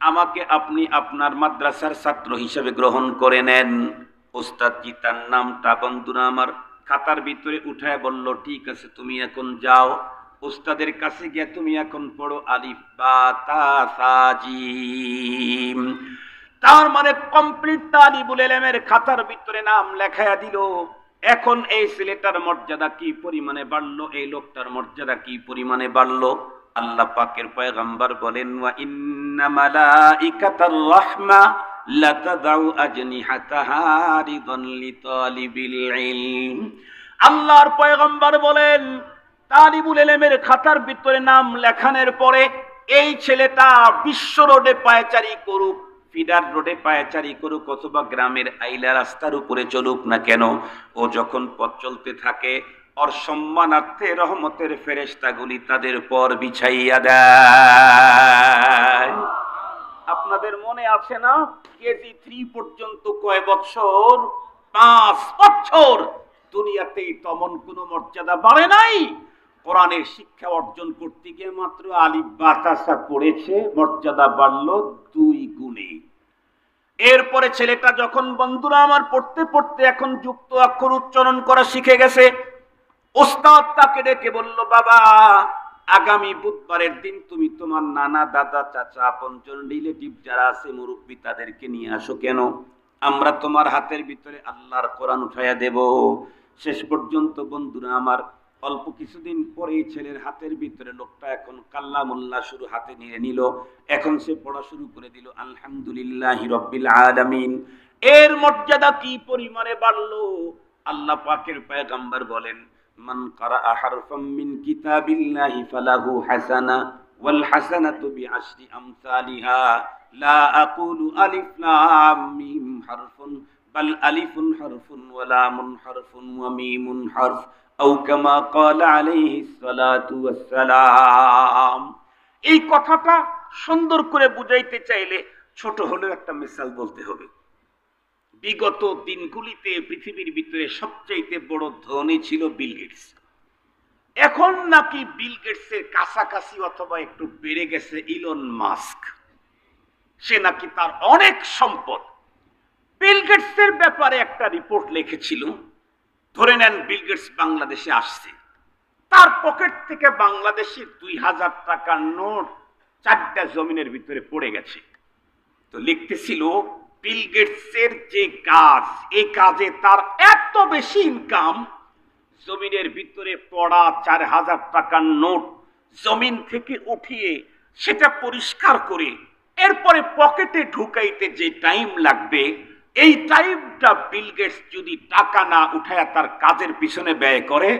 আমাকে আপনি আপনার মাদ্রাসার ছাত্র হিসেবে গ্রহণ করে নেন। ওস্তাদজি তার নামটা বন্ধুরা আমার খাতার ভিতরে উঠায় বলল, ঠিক আছে তুমি এখন যাও, ওস্তাদের কাছে গিয়ে তুমি এখন পড়ো আলিফ বা তা সা জিম। তার মানে কমপ্লিট তালিবুল ইলমের খাতার ভিতরে নাম লেখায়া দিল। এখন এই ছেলেটার মর্যাদা কি পরিমাণে বাড়লো, এই লোকটার মর্যাদা কি পরিমাণে বাড়লো। আল্লাহ পাকের পয়গম্বর বলেন, ওয়া ইন্না মালাইকাতার রাহমা লাতাদাউ আজনিহাতাহা রিদান লিতালিবিল ইলম। আল্লাহর পয়গম্বর বলেন, তালিবুল ইলমের খাতার ভিতরে নাম লেখানোর পরে এই ছেলেটা বিশ্ব রোডে পায়চারি করুক, ফিডার রোডে পায়চারি করুক, অথবা গ্রামের আইলা রাস্তার উপরে চলুক না কেন, ও যখন পথ চলতে থাকে ওর সম্মানার্থে রহমতের ফেরেশতাগুলি তাদের পর বিছাইয়া দেয়। আপনাদের মনে আছে না, কেজি 3 পর্যন্ত কয় বছর? 5 বছর। দুনিয়াতেই তেমন কোনো মর্যাদা বাড়ে নাই। কোরআনের শিক্ষা অর্জন করতে গিয়ে মাত্র আলিফ বা তা সা পড়েছে, মর্যাদা বাড়লো 2 গুণে। এরপরে ছেলেটা যখন বন্ধুরা আমার পড়তে পড়তে এখন যুক্ত অক্ষর উচ্চারণ করা শিখে গেছে, ওস্তাদ তাকে ডেকে বলল, বাবা আগামী বুধবারের দিন তুমি তোমার নানা, দাদা, চাচা, আপনজন, রিলেটিভ যারা আছে মুরব্বী তাদেরকে নিয়ে আসো। কেন? আমরা তোমার হাতের ভিতরে আল্লাহর কোরআন উঠাইয়া দেব। শেষ পর্যন্ত বন্ধুরা আমার অল্প কিছুদিন পরে ছেলের হাতের ভিতরে লোকটা এখন কাল্লামুল্লাহ শুরু হাতে নিয়ে নিল। এখন সে পড়া শুরু করে দিল, আলহামদুলিল্লাহি রাব্বিল আলামিন। এর মর্যাদা কি পরিমাণে বাড়লো! আল্লাহ পাকের পয়গম্বর বলেন, মান কারাআ হারফাম মিন কিতাবিল্লাহি ফালাহু হাসানা ওয়াল হাসানাতু বিআশরি আমসালিহা লা আকুলু আলিফ লাম মিম হারফুন বাল আলিফুন হারফুন ওয়া লামুন হারফুন ওয়া মিমুন হারফ আও কামা ক্বালা আলাইহিস সালাতু ওয়াস সালাম। এই কথাটা সুন্দর করে বুঝাইতে চাইলে ছোট হলেও একটা মিসাল বলতে হবে। বিগত দিনগুলিতে পৃথিবীর ভিতরে সবচেয়ে বড় ধনী ছিল বিল গেটস। এখন নাকি বিল গেটসের কাছাকাছি অথবা একটু বেড়ে গেছে ইলন মাস্ক। সে নাকি তার অনেক সম্পদ। বিল গেটসের ব্যাপারে একটা রিপোর্ট লিখেছিল, ধরে নেন বিল গেটস বাংলাদেশে আসছে, তার পকেট থেকে বাংলাদেশের 2000 টাকার নোট 4টা জমিনের ভিতরে পড়ে গেছে। তো লিখতেছিল, বিল গেটসের যে কাজ, এই কাজে তার এত বেশি ইনকাম, জমিনের ভিতরে পড়া 4000 টাকার নোট জমিন থেকে উঠিয়ে সেটা পরিষ্কার করে এরপরে পকেটে ঢুকাইতে যে টাইম লাগবে, এই টাইমটা বিল গেটস যদি টাকা না উঠায় তার কাজের পিছনে ব্যয় করে,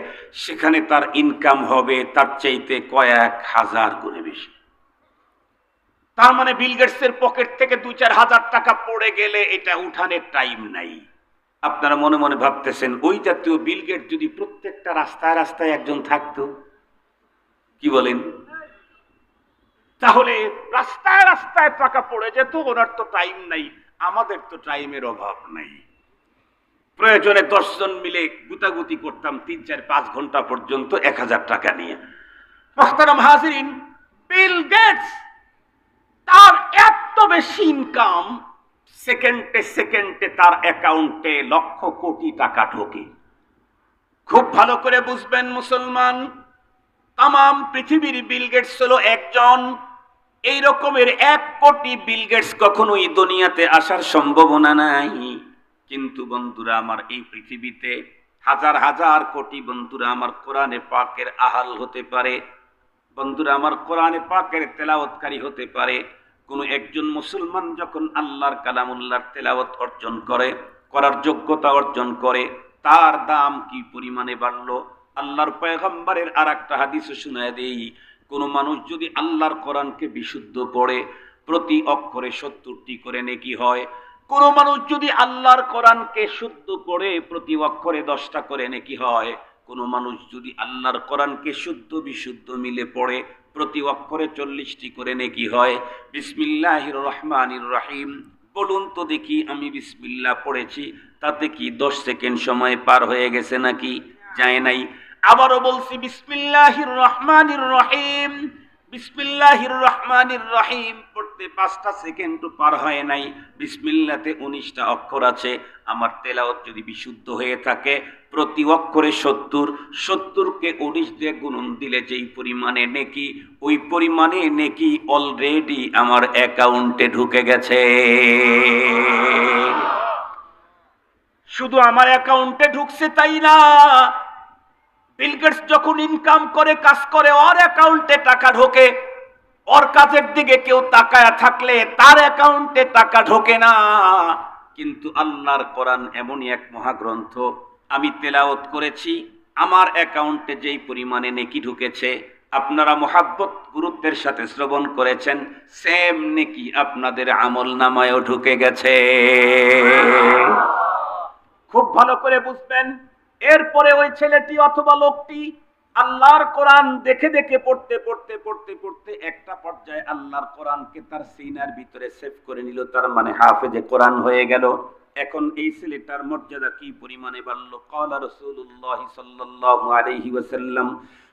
সেখানে তার ইনকাম হবে তার চাইতে কয়েক হাজার গুণে বেশি। তার মানে বিল গেটসের পকেট থেকে 2-4 হাজার টাকা পড়ে গেলে এটা উঠানের টাইম নাই। আপনারা মনে মনে ভাবতেছেন, ওই জাতীয় বিল গেটস যদি প্রত্যেকটা রাস্তায় রাস্তায় একজন থাকতো, কি বলেন, তাহলে রাস্তায় রাস্তায় টাকা পড়ে যেত। ওনার তো টাইম নাই, আমাদের তো টাইমের অভাব নাই। প্রয়োজনে 10 জন মিলে গুতাগুতি করতাম 3-4-5 ঘন্টা পর্যন্ত 1000 টাকা নিয়ে। মুহতারাম হাজিরিন, বিল গেটস তার এত বেশি ইনকাম, সেকেন্ডে সেকেন্ডে তার অ্যাকাউন্টে লক্ষ কোটি টাকা ঢোকে। খুব ভালো করে বুঝবেন মুসলমান, তাম পৃথিবীর বিল গেটস হলো একজন। এই রকমের 1 কোটি বিল গেটস কখনোই দুনিয়াতে আসার সম্ভাবনা নাই। কিন্তু বন্ধুরা আমার, এই পৃথিবীতে হাজার হাজার কোটি বন্ধুরা আমার কোরআনে পাকের আহাল হতে পারে, বন্ধুরা আমার কোরআনে পাকের তেলাওয়াতকারী হতে পারে। কোন একজন মুসলমান যখন আল্লাহর কালামুল্লাহর তেলাওয়াত অর্জন করে, করার যোগ্যতা অর্জন করে, তার দাম কি পরিমাণে বাড়লো। আল্লাহর পয়গম্বরের আরেকটা হাদিসে শুনায় দেই, কোন মানুষ যদি আল্লাহর কোরআনকে বিশুদ্ধ পড়ে, প্রতি অক্ষরে 70টি করে নেকি হয়। কোন মানুষ যদি আল্লাহর কোরআনকে শুদ্ধ করে, প্রতি অক্ষরে 10টা করে নেকি হয়। কোন মানুষ যদি আল্লাহর কোরআনকে শুদ্ধ বিশুদ্ধ মিলে পড়ে, প্রতি অক্ষরে 40টি করে নেকি হয়। বিসমিল্লাহির রহমানির রহিম বলুন তো দেখি, আমি বিসমিল্লাহ পড়েছি, তাতে কি 10 সেকেন্ড সময় পার হয়ে গেছে নাকি? যায় নাই। আবারও বলছি বিসমিল্লাহির রহমানির রহিম, বিসমিল্লাহির রহমানির রহিম পড়তে 5টা সেকেন্ডও পার হয় নাই। বিসমিল্লাতে 19টা অক্ষর আছে। আমার তেলাওয়াত যদি বিশুদ্ধ হয়ে থাকে, প্রতি অক্ষরে 70, 70কে 19 দিয়ে গুণন দিলে যেই পরিমাণে নেকি, ওই পরিমাণে নেকি অলরেডি আমার অ্যাকাউন্টে ঢুকে গেছে। শুধু আমার অ্যাকাউন্টে ঢুকছে তাই না, বিল গেটস যখন ইনকাম করে, কাজ করে, ওর অ্যাকাউন্টে টাকা ঢোকে। ওর কাজের দিকে কেউ তাকায়া থাকলে তার অ্যাকাউন্টে টাকা ঢোকে না। কিন্তু আল্লাহর কোরআন এমনই এক মহাগ্রন্থ, আমি তেলাওয়াত করেছি, আমার অ্যাকাউন্টে যেই পরিমাণে নেকি ঢুকেছে, আপনারা মুহাব্বত গুরুত্বের সাথে শ্রবণ করেছেন, সেম নেকি আপনাদের আমল নামায়ও ঢুকে গেছে। খুব ভালো করে বুঝবেন। এরপরে ওই ছেলেটি অথবা লোকটি আল্লাহর কোরআন দেখে দেখে পড়তে পড়তে পড়তে পড়তে একটা পর্যায়ে আল্লাহর কোরআনকে তার সিনার ভিতরে সেভ করে নিল, তার মানে হাফেজে কোরআন হয়ে গেল। এখন এই ছেলেটার মর্যাদা কি পরিমাণে বাড়লো। ক্বালা রাসূলুল্লাহ সাল্লাল্লাহু আলাইহি ওয়াসাল্লাম,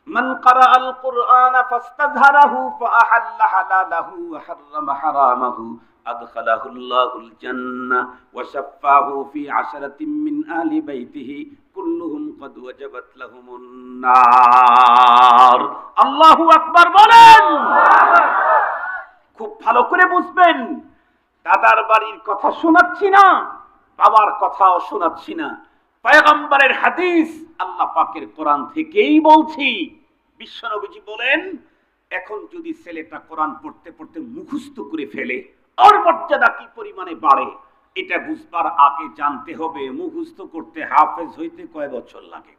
মান ক্বারাআল কুরআন ফাস্তাযহারাহু ফাআহাল্লা হালালাহু ওয়া হাররামা হারামাহু আদখালাহুল্লাহুল জান্নাহ ওয়া শাফাহু ফি 'আশরাতিন মিন আহলি বাইতিহি কুল্লুহুম ক্বাদ ওয়াজাবাত লাহুমুন নার। আল্লাহু আকবার বলেন। খুব ভালো করে বুঝবেন, দাদার বাড়ির কথা শোনাচ্ছি না, বাবার কথাও শোনাচ্ছি না, পয়গম্বরের হাদিস, আল্লাহ পাকের কোরআন থেকেই বলছি। বিশ্বনবীজি বলেন, এখন যদি ছেলেটা কোরআন পড়তে পড়তে মুখস্থ করে ফেলে, ওর মর্যাদা কি পরিমাণে বাড়ে, এটা বুঝবার আগে জানতে হবে মুখস্থ করতে হাফেজ হইতে কয় বছর লাগে।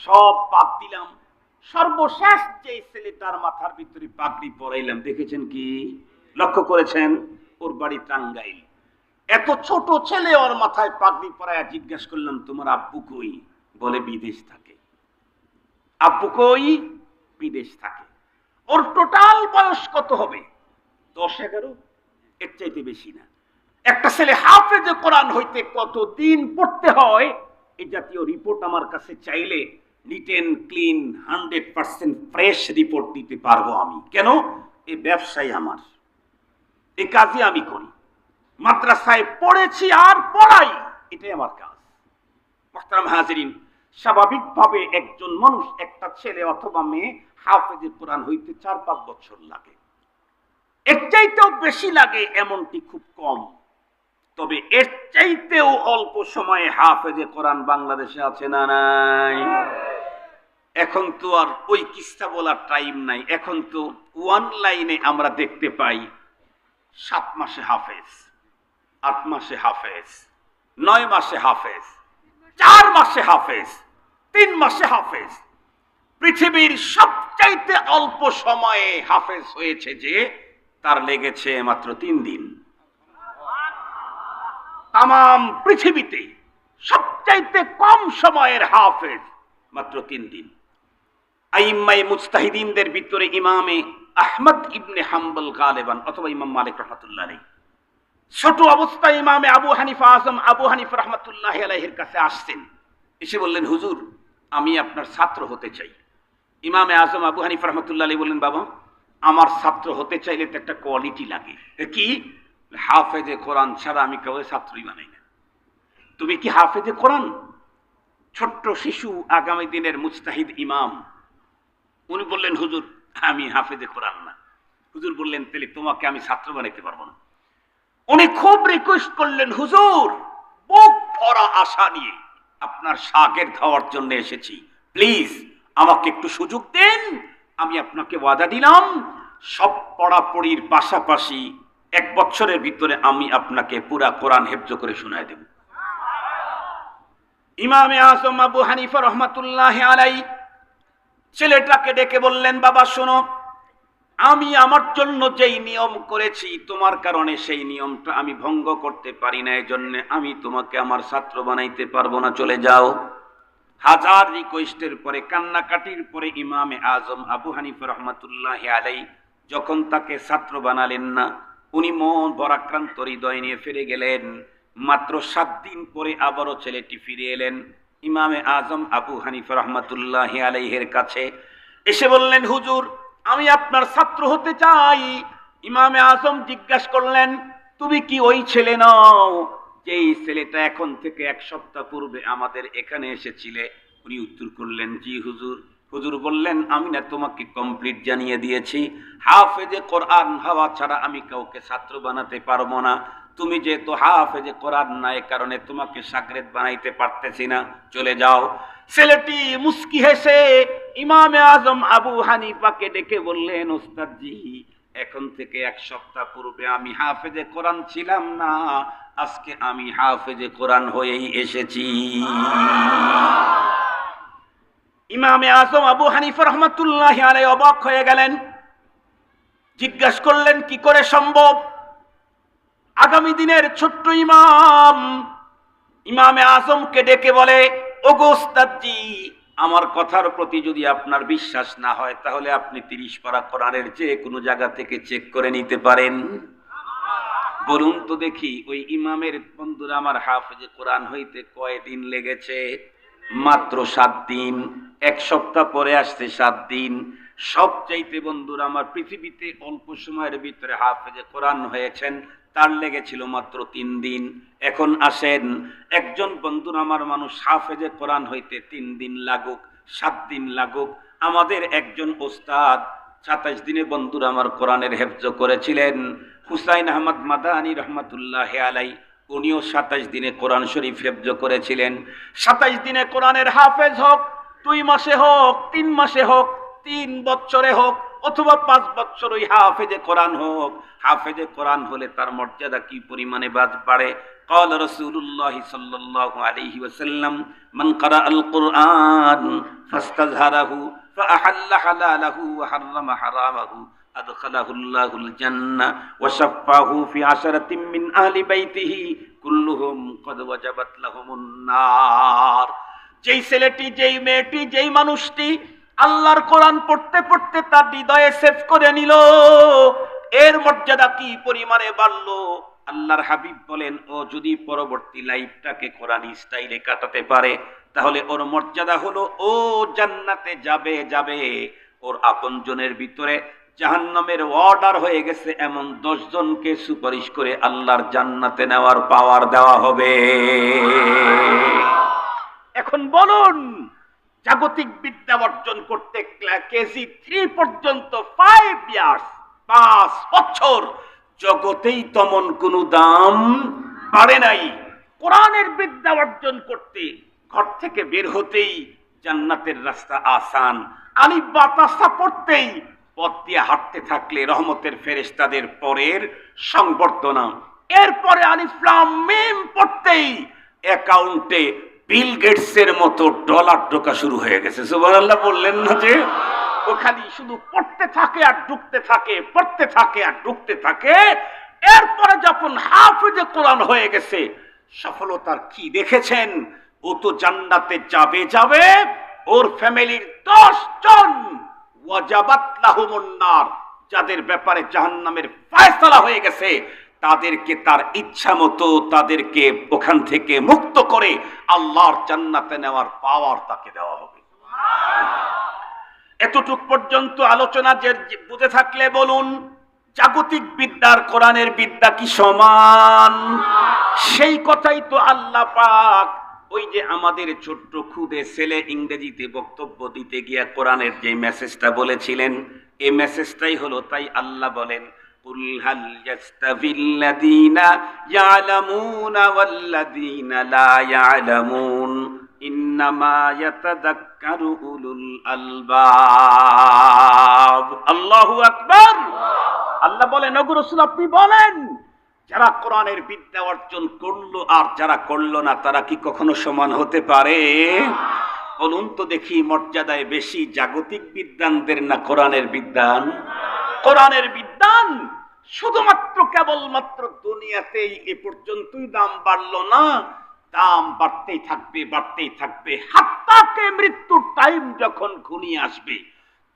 সব বাদ দিলাম, সর্বশেষ যে ছেলেটার মাথার ভিতরে পাগড়ি পরাইলাম, দেখেছেন কি? লক্ষ্য করেছেন? ওর বাড়ি টাঙ্গাইল। এত ছোট ছেলে, ওর মাথায় পাগড়ি পরাইয়া জিজ্ঞাসা করলাম, তোমার আব্বু কই? বলে বিদেশ থাকে। আব্বু কই? বিদেশ থাকে। ওর টোটাল বয়স কত হবে? 10-11, এর চাইতে বেশি না। একটা ছেলে হাফেজে কোরআন হইতে কতদিন পড়তে হয়, এই জাতীয় রিপোর্ট আমার কাছে চাইলে neat and clean 100% fresh report দিতে পারবো আমি। কেন? এই ব্যবসায় আমার, এই কাজই আমি করি, মাদ্রাসায় পড়েছি আর পড়াই, এটাই আমার কাজ। মুহতারাম হাজিরিন, স্বাভাবিকভাবে একজন মানুষ, একটা ছেলে অথবা মেয়ে হাফেজে কোরআন হইতে 4-5 বছর লাগে। এর চাইতেও বেশি লাগে এমনটি খুব কম। তবে এর চাইতেও অল্প সময়ে হাফেজে কোরআন বাংলাদেশে আছে না নাই? এখন তো আর ওই কিস্সা বলার টাইম নাই। এখন তো অনলাইনে আমরা দেখতে পাই 7 মাসে হাফেজ, 8 মাসে হাফেজ, 9 মাসে হাফেজ, 4 মাসে হাফেজ, 3 মাসে হাফেজ। পৃথিবীর সবচাইতে অল্প সময়ে হাফেজ হয়েছে যে তার লেগেছে মাত্র 3 দিন। তাম পৃথিবীতে সবচাইতে কম সময়ের হাফেজ মাত্র 3 দিন। আইম্মায়ে মুজতাহিদিনদের ভিতরে ইমামে আহমদ ইবনে হাম্বল গালেবান অথবা ইমাম মালিক রাহমাতুল্লাহ আলাইহি, ছোট অবস্থায় ইমামে আবু হানিফা আজম আবু হানিফা রাহমাতুল্লাহি আলাইহির কাছে আসছেন। এসে বললেন, হুজুর আমি আপনার ছাত্র হতে চাই। ইমামে আজম আবু হানিফা রাহমাতুল্লাহি আলাইহি বললেন, বাবা আমার ছাত্র হতে চাইলে তো একটা কোয়ালিটি লাগে। কি? হাফেজে কোরআন ছাড়া আমি কাউকে ছাত্রই বানাই না। তুমি কি হাফেজে কোরআন? ছোট্ট শিশু, আগামী দিনের মুজতাহিদ ইমাম। উনি বললেন, হুজুর আমি হাফেজে কোরআন না। হুজুর বললেন, তাহলে তোমাকে আমি ছাত্র বানাইতে পারবো না। উনি খুব রিকোয়েস্ট করলেন, হুজুর বুক ভরা আশা নিয়ে আপনার শাগির্দ হওয়ার জন্য এসেছি, প্লিজ আমাকে একটু সুযোগ দেন। আমি আপনাকে ওয়াদা দিলাম সব পড়াপড়ির পাশাপাশি 1 বছরের ভিতরে আমি আপনাকে পুরা কোরআন হেফজ করে শোনায় দেব। ইমামে আজম আবু হানিফা রহমাতুল্লাহি আলাইহি ছেলেটাকে ডেকে বললেন, বাবা শোনো, আমি আমার জন্য যেই নিয়ম করেছি তোমার কারণে সেই নিয়মটা আমি ভঙ্গ করতে পারি না, এজন্য আমি তোমাকে আমার ছাত্র বানাইতে পারবো না, চলে যাও। হাজার রিকোয়েস্টের পরে, কান্নাকাটির পরে ইমামে আজম আবু হানিফা রহমাতুল্লাহি আলাইহি যখন তাকে ছাত্র বানালেন না, উনি মন বরাক্রান্ত হৃদয় নিয়ে ফিরে গেলেন। মাত্র 7 দিন পরে আবারও ছেলেটি ফিরে এলেন ইমামে আজম আবু হানিফা রহমাতুল্লাহি আলাইহির কাছে। এসে বললেন, হুজুর আমি আপনার ছাত্র হতে চাই। ইমামে আজম জিজ্ঞাসা করলেন, তুমি কি ওই ছেলে নও যেই ছেলেটা এখন থেকে 1 সপ্তাহ পূর্বে আমাদের এখানে এসেছিলে? উনি উত্তর করলেন, জি হুজুর। হুজুর বললেন, আমি না তোমাকে কমপ্লিট জানিয়ে দিয়েছি, হাফেজে কোরআন হওয়া ছাড়া আমি কাউকে ছাত্র বানাতে পারবো না। তুমি যেহেতু হাফেজে কোরআন না, এ কারণে তোমাকে শাগির্দ বানাইতে পারতেছি না, চলে যাও। ছেলেটি মুস্কি হেসে ইমামে আজম আবু হানিফাকে ডেকে বললেন, ওস্তাদজি এখন থেকে 1 সপ্তাহ পূর্বে আমি হাফেজে কোরআন ছিলাম না, আজকে আমি হাফেজে কোরআন হয়েই এসেছি। ইমামে আজম আবু হানিফা রহমাতুল্লাহি আলাইহি অবাক হয়ে গেলেন, জিজ্ঞাসা করলেন, কি করে সম্ভব? আগামী দিনের ছোট্ট ইমাম ইমামে আজমকে ডেকে বলে, ওগো ওস্তাদজি আমার কথার প্রতি যদি আপনার বিশ্বাস না হয় তাহলে আপনি 30 পারা কোরআনের যে কোনো জায়গা থেকে চেক করে নিতে পারেন। বলুন তো দেখি, ওই ইমামের বন্ধুরা আমার হাফেজে কোরআন হইতে কয়দিন লেগেছে? মাত্র 7 দিন। 1 সপ্তাহ পরে আসছে 7 দিন। সবচাইতে বন্ধুরা আমার পৃথিবীতে অল্প সময়ের ভিতরে হাফেজে কোরআন হয়েছেন তার লেগেছিল মাত্র 3 দিন। এখন আসেন, একজন বন্ধুর আমার মানুষ হাফেজে কোরআন হইতে 3 দিন লাগুক, 7 দিন লাগুক, আমাদের একজন ওস্তাদ 27 দিনে বন্ধুরা আমার কোরআনের হেফজ করেছিলেন। হুসাইন আহমদ মাদানী রহমাতুল্লাহি আলাইহি উনিও 27 দিনে কোরআন শরীফ হেফজ করেছিলেন। 27 দিনে কোরআনের হাফেজ হোক, 2 মাসে হোক, 3 মাসে হোক, 3 বছরে হোক, অথবা 5 বছর ওই হাফেজে কোরআন হোক, হাফেজে কোরআন হলে তার মর্যাদা কি পরিমাণে বাড়ে। قال رسول الله صلى الله عليه وسلم من قرأ القرآن فاستظهره فأحل حلاله وحرم حرامه أدخله الله الجنة وشفاه في 10 من أهل بيته كلهم قد وجبت لهم النار। যেই ছেলেটি, যেই মেয়েটি, যেই মানুষটি আল্লাহর কোরআন পড়তে পড়তে তার হৃদয়ে সেভ করে নিল, এর মর্যাদা কি পরিমাণে বাড়লো। আল্লাহর হাবিব বলেন, ও যদি পরবর্তী লাইফটাকে কোরআনী স্টাইলে কাটাতে পারে তাহলে ওর মর্যাদা হলো ও জান্নাতে যাবে যাবে। ওর আপনজনের ভিতরে জাহান্নামের অর্ডার হয়ে গেছে এমন 10 জনকে সুপারিশ করে আল্লাহর জান্নাতে নেওয়ার পাওয়ার দেওয়া হবে। এখন বলুন, জাগতিক বিদ্যা অর্জন করতে কেজি 3 পর্যন্ত 5 ইয়ার্স 5 বছর জগতেই তেমন কোনো দাম বাড়ে নাই। কোরআনের বিদ্যা অর্জন করতে ঘর থেকে বের হতেই জান্নাতের রাস্তা আসান। আলিফ বা তাসা পড়তেই পথ দিয়ে হাঁটতে থাকলে রহমতের ফেরেশতাদের পরের সংবর্ধনা। এরপরে আলিফ লাম মিম পড়তেই অ্যাকাউন্টে বিল গেটসের মতো ডলার ঢোকা শুরু হয়ে গেছে। সুবহানাল্লাহ বললেন না যে? ও খালি শুধু পড়তে থাকে আর ঢুকতে থাকে, পড়তে থাকে আর ঢুকতে থাকে। এরপরে যখন হাফিজে কোরআন হয়ে গেছে, সফলতার কি দেখেছেন? ও তো জান্নাতে যাবে, ওর ফ্যামিলির 10 জন ওয়াজাবাত লাহুমুন নার, যাদের ব্যাপারে জাহান্নামের ফয়সালা হয়ে গেছে, তাদেরকে তার ইচ্ছা মতো তাদেরকে ওখান থেকে মুক্ত করে আল্লাহর জান্নাতে নেওয়ার পাওয়ার তাকে দেওয়া হবে। এতটুক পর্যন্ত আলোচনা যে বুঝে থাকলে বলুন, জাগতিক বিদ্যার কোরআনের বিদ্যা কি সমান? সেই কথাই তো আল্লাহ পাক ওই যে আমাদের ছোট্ট খুদে ছেলে ইংরেজিতে বক্তব্য দিতে গিয়া কোরআনের যে মেসেজটা বলেছিলেন, এই মেসেজটাই হলো, তাই আল্লাহ বলেন কুল হাল ইয়াস্তাবিল্লাযীনা ইয়ালামুনা ওয়াল্লাযীনা লা ইয়ালামুন ইন্নামা ইয়াতাযাক্কারু উলুল আলবাব। আল্লাহু আকবার। আল্লাহ বলেন, ওগো রাসূল আপনি বলেন, যারা কোরআনের বিদ্যা অর্জন করলো আর যারা করলো না, তারা কি কখনো সমান হতে পারে? বলুন তো দেখি, মর্যাদায় বেশি জাগতিক বিদ্বানদের না কোরআনের বিদ্বান? কোরআনের বিদ্বান শুধুমাত্র কেবলমাত্র দুনিয়াতেই এ পর্যন্তই দাম বাড়লো না, দাম বাড়তেই থাকবে হাত্তাকে মৃত্যুর টাইম যখন ঘনিয়ে আসবে।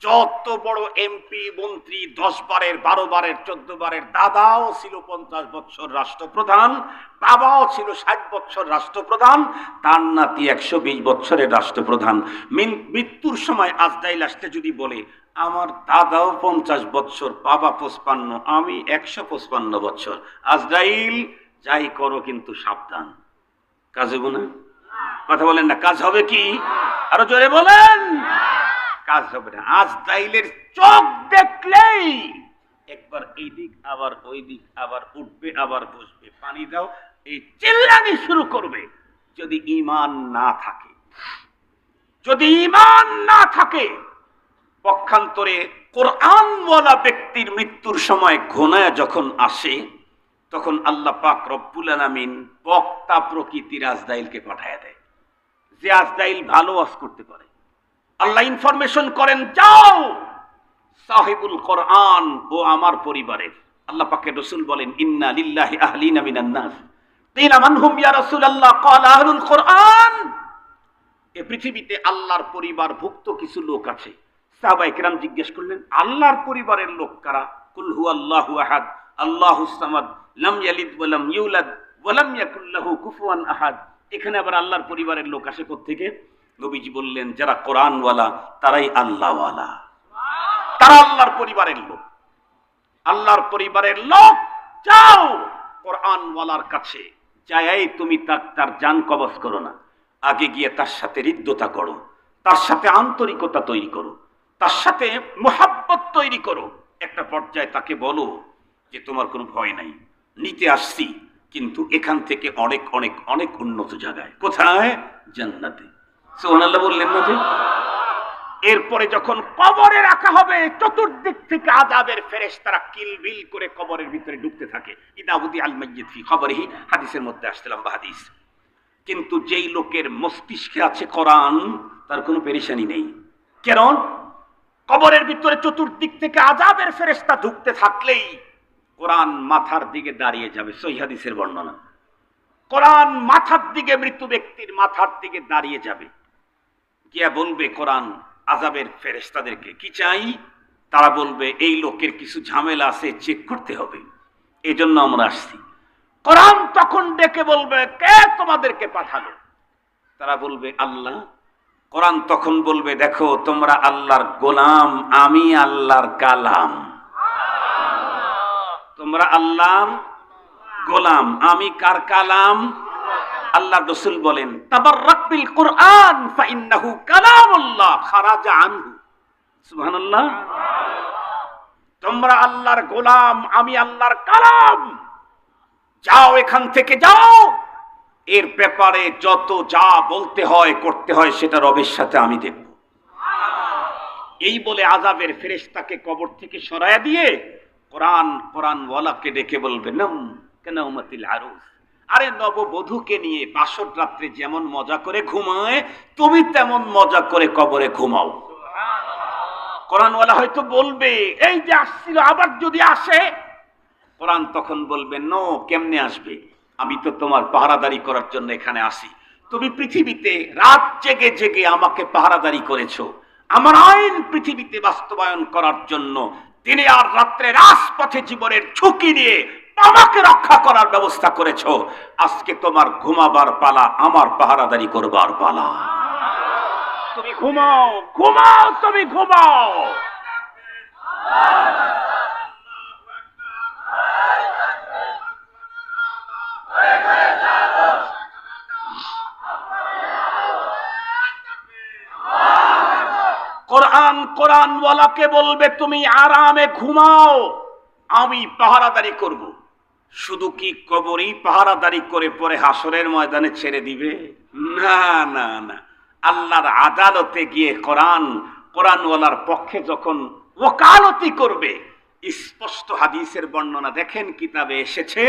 যত বড় এমপি মন্ত্রী 10 বারের 12 বারের 14 বারের, দাদাও ছিল 50 বছর রাষ্ট্রপ্রধান, বাবাও ছিল 60 বছর রাষ্ট্রপ্রধান, তার নাতি 120 বছরের রাষ্ট্রপ্রধান। মৃত্যুর সময় আজরাইল আসতে যদি বলে আমার দাদাও 50 বছর, বাবা 55, আমি 155 বছর, আজরাইল যাই করো কিন্তু সাবধান, কাজ হবে না। কথা বলেন না, কাজ হবে কি? আরো জোরে বলেন, কাজ হবে না। আজরাইলের চোখ দেখলেই একবার এই দিক আবার ওই দিক, আবার উঠবে আবার বসবে, পানি দাও, এই চিল্লানি শুরু করবে। যদি ঈমান না থাকে, যদি ঈমান না থাকে, পক্ষান্তরে কোরআনওয়ালা ব্যক্তির মৃত্যুর সময় ঘনায় যখন আসে, তখন আল্লাহ পাক রব্বুল আলামিন বক্তা প্রকৃতির আজরাইলকে পাঠায় দেয়, যে আজরাইল ভালো ওয়াজ করতে পারে। আল্লাহ ইনফরমেশন করেন, যাও সাহিবুল কোরআন ও আমার পরিবারের। আল্লাহ পাকের রাসূল বলেন, ইন্না লিল্লাহি আহলিনা মিনান নাস কিলা মান হুম ইয়া রাসূলুল্লাহ ক্বালা আহলুল কোরআন। এই পৃথিবীতে আল্লাহর পরিবার ভুক্ত কিছু লোক আছে। সাহাবায়ে কেরাম জিজ্ঞেস করলেন, আল্লাহর পরিবারের লোক কারা? কুল হুয়াল্লাহু আহাদ আল্লাহুস সামাদ লাম ইয়ালিদ ওয়া লাম ইউলাদ ওয়া লাম ইয়াকুল লাহু কুফুয়ান আহাদ। এখানে আবার আল্লাহর পরিবারের লোক আসে কোথা থেকে? নবীজি বললেন, যারা কোরআনওয়ালা তারাই আল্লাহওয়ালা, তারা আল্লাহর পরিবারের লোক। আল্লাহর পরিবারের লোক যাও কোরআনওয়ালার কাছে, যাই তুমি তার জান কবজ করো না, আগে গিয়ে তার সাথে হৃদ্যতা করো, তার সাথে আন্তরিকতা তৈরি করো, তার সাথে মুহাব্বত তৈরি করো। একটা পর্যায়ে তাকে বলো যে তোমার কোনো ভয় নাই, নিতে আসছি, কিন্তু এখান থেকে অনেক অনেক অনেক উন্নত জায়গায়। কোথায়? জান্নাতে। সুবহানাল্লাহ বললেন না যে? এরপরে যখন কবরে রাখা হবে, চতুর্দিক থেকে আযাবের ফেরেশতারা কিলবিল করে কবরের ভিতরে ঢুকতে থাকে। ইদাউদি আল মাইয়িত ফি কবরিহি, হাদিসের মধ্যে আসছে, লম্বা হাদিস। কিন্তু যেই লোকের মস্তিষ্কে আছে কোরআন, তার কোনো পেরেশানি নেই। কেন? কবরের ভিতরে চতুর্দিক থেকে আযাবের ফেরেশতা ঢুকতে থাকলেই কোরআন মাথার দিকে দাঁড়িয়ে যাবে। সহিহ হাদিসের বর্ণনা, কোরআন মাথার দিকে, মৃত্যু ব্যক্তির মাথার দিকে দাঁড়িয়ে যাবে, গিয়া বলবে কোরআন আযাবের ফেরেশতাদেরকে, কি চাই? তারা বলবে এই লোকের কিছু ঝামেলা আছে, চেক করতে হবে, এই জন্য আমরা আসছি। কোরআন তখন ডেকে বলবে, কে তোমাদেরকে পাঠালো? তারা বলবে আল্লাহ। কোরআন তখন বলবে, দেখো তোমরা আল্লাহর গোলাম, আমি আল্লাহর কালাম। তোমরা আল্লাহর গোলাম, আমি কার কালাম? আল্লাহ রাসূল বলেন, তাবাররাক বিল কুরআন ফাইন্নাহু কালামুল্লাহ খারাজা আনহু। সুবহানাল্লাহ। তোমরা আল্লাহর গোলাম, আমি আল্লাহর কালাম, যাও এখান থেকে যাও, এর ব্যাপারে যত যা বলতে হয় করতে হয় সেটা রবের সাথে আমি দেখব। এই বলে আযাবের ফেরেশতাকে কবর থেকে সরায়া দিয়ে কোরআন ওয়ালাকে ডেকে বলবে নাম কানাউমাতিল আরুস, আরে নববধূকে নিয়ে বাসর রাত্রে যেমন মজা করে ঘুমায় তুমি তেমন মজা করে কবরে ঘুমাও। কোরআনওয়ালা হয়তো বলবে এই যে আসছিল আবার যদি আসে, কোরআন তখন বলবে নো, কেমনে আসবে, আমি তো তোমার পাহারাদারি করার জন্য এখানে আসি। তুমি পৃথিবীতে রাত জেগে জেগে আমাকে পাহারাদারি করেছো, আমার আইন পৃথিবীতে বাস্তবায়ন করার জন্য দিনে আর রাত্রে রাজপথে জীবনের ঝুঁকি নিয়ে আমাকে রক্ষা করার ব্যবস্থা করেছো। আজকে তোমার ঘুমাবার পালা, আমার পাহারাদারি করবার পালা। তুমি ঘুমাও, ঘুমাও, তুমি ঘুমাও। কোরআনওয়ালাকে বলবে তুমি আরামে ঘুমাও, আমি পাহারাদারি করব। শুধু কি কবরেই পাহারাদারি করে পরে হাসরের ময়দানে ছেড়ে দিবে? না না না, আল্লাহর আদালতে গিয়ে কোরআনওয়ালার পক্ষে যখন ওকালতি করবে, স্পষ্ট হাদিসের বর্ণনা দেখেন কিতাবে এসেছে,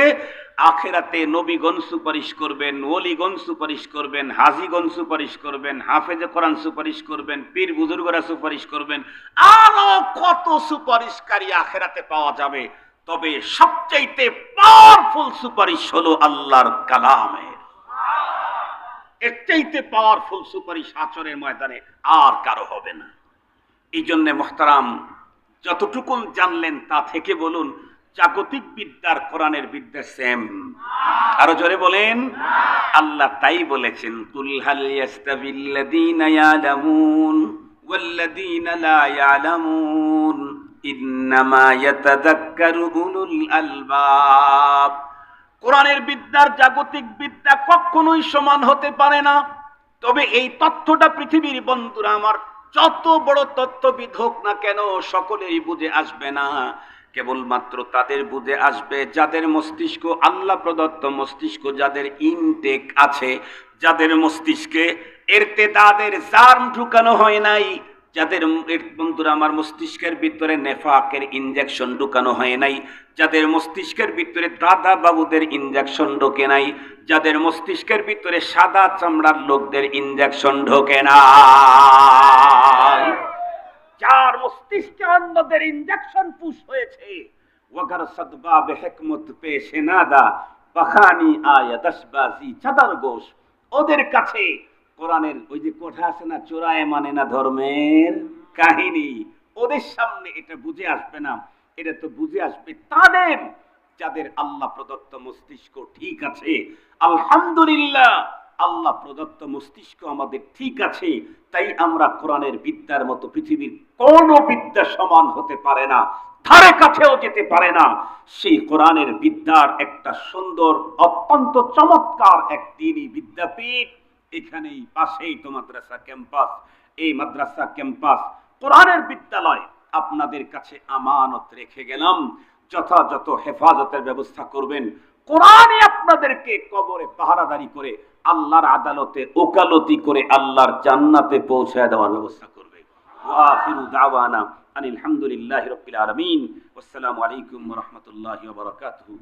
আখিরাতে নবীগণ সুপারিশ করবেন, ওলিগণ সুপারিশ করবেন, হাজীগণ সুপারিশ করবেন, হাফেজে কোরআন সুপারিশ করবেন, পীর বুজুর্গরা সুপারিশ করবেন, আরো কত সুপারিশকারী আখিরাতে পাওয়া যাবে। তবে সবচাইতে পাওয়ারফুল সুপারিশ হলো আল্লাহর কালামের। এর চাইতে পাওয়ারফুল সুপারিশ হাসরের ময়দানে আর কারো হবে না। এই জন্য মুহতারাম, যতটুকু জানলেন তা থেকে বলুন, জাগতিক বিদ্যার কোরআনের বিদ্যা সেম। আরো জোরে বলেন। আল্লাহ তাই বলেছেন, কুল হাল ইয়াস্তাবিল্লাযীনা ইয়ালামুন ওয়াল্লাযীনা লা ইয়ালামুন ইন্নামা ইয়াতাযাক্কারু উলুল আলবাব। কোরআনের বিদ্যার জাগতিক বিদ্যা কখনোই সমান হতে পারে না। তবে এই তথ্যটা পৃথিবীর বন্ধুরা আমার যত বড় তত্ত্ববিদ হোক না কেন সকলেরই বুঝে আসবে না। কেবলমাত্র তাদের বুঝে আসবে যাদের মস্তিষ্ক আল্লাহ প্রদত্ত মস্তিষ্ক, যাদের ইনটেক আছে, যাদের মস্তিষ্কে ইরতিদাদের জার্ম ঢুকানো হয় নাই, যাদের বন্ধুরা আমার মস্তিষ্কের ভিতরে নেফাকের ইনজেকশন ঢুকানো হয় নাই, যাদের মস্তিষ্কের ভিতরে দাদা বাবুদের ইনজেকশন ঢোকে নাই, যাদের মস্তিষ্কের ভিতরে সাদা চামড়ার লোকদের ইনজেকশন ঢোকে না, যার মস্তিষ্কে অন্যদের ইনজেকশন পুশ হয়েছে, ওয়াগার সাদবাবে হিকমত পেশে নাদা পাখানি আয়া দশবাজি চাদার গোশ, ওদের কাছে কোরআনের ওই যে কথা আছে না, চোরায় মানে না ধর্মের কাহিনী, ওদের সামনে এটা বুঝে আসবে না। এটা তো বুঝে আসবে তাদের যাদের আল্লাহ প্রদত্ত মস্তিষ্ক ঠিক আছে। আলহামদুলিল্লাহ, আল্লাহ প্রদত্ত মস্তিষ্ক আমাদের ঠিক আছে, তাই আমরা কোরআনের বিদ্যার মতো পৃথিবীর কোন বিদ্যা সমান হতে পারে না, ধারে কাছেও যেতে পারে না। সেই কোরআনের বিদ্যার একটা সুন্দর অত্যন্ত চমৎকার এক দ্বীনি বিদ্যাপীঠ এখানেই পাশেই তো মাদ্রাসা ক্যাম্পাস। এই মাদ্রাসা ক্যাম্পাস কোরআনের বিদ্যালয় আপনাদের কাছে আমানত রেখে গেলাম, যথাযথ হেফাজতের ব্যবস্থা করবেন। কোরআনই আপনাদেরকে কবরে পাহারাদারি করে আল্লাহর আদালতে ওকালতি করে আল্লাহর জান্নাতে পৌঁছায় দেওয়ার ব্যবস্থা করবে। ওয়া আখিরু দাওয়ানা আনিল হামদুলিল্লাহি রাব্বিল আলামিন। ওয়াসসালামু আলাইকুম ওয়া রাহমাতুল্লাহি ওয়া বারাকাতুহু।